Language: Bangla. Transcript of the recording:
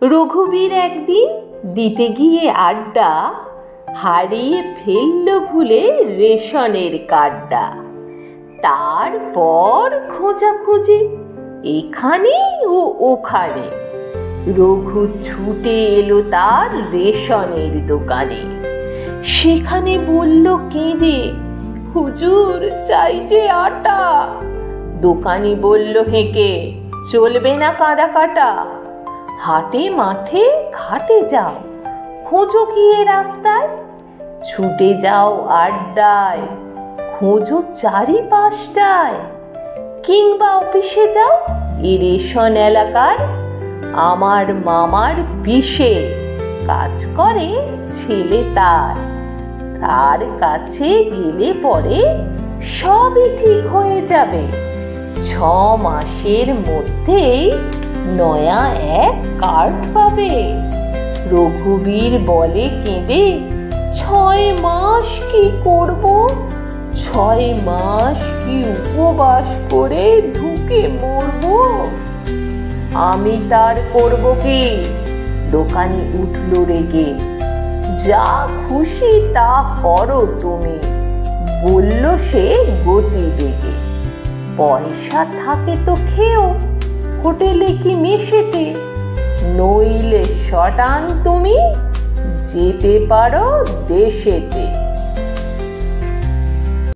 রঘুবীর একদিন দিতে গিয়ে আড্ডা হারিয়ে ফেলল ভুলে রেশনের কার্ডটা। তারপর খোঁজাখুঁজি এখানে ও ওখানে, রঘু ছুটে এলো তার রেশনের দোকানে। সেখানে বলল কেঁদে, হুজুর চাই যে আটা। দোকানি বলল হেঁকে, চলবে না কাঁদা কাটা। হাটে মাঠে ঘাটে যাও, খোঁজো গিয়ে রাস্তায়, ছুটে যাও আড্ডায়, খোঁজো চারিপাশটায়, কিংবা অফিসে যাও এ রেশন এলাকার আমার মামার বিষে কাজ করে ছেলে তার। তার কাছে গেলে পরে সবই ঠিক হয়ে যাবে, 6 মাসের মধ্যেই নয়া এক কার্ড পাবে। রঘুবীর বলে কেঁদে, 6 মাস কি করব, 6 মাস কি উপবাস করে ধুকে মরব। আমি তার করব কি? দোকানি উঠল রেগে, যা খুশি তা করো তুমি, বলল সে গতি বেগে। পয়সা থাকে তো খেও, হোটেলে কি মেশেতে, নইলে শটান তুমি যেতে পারো দেশেতে।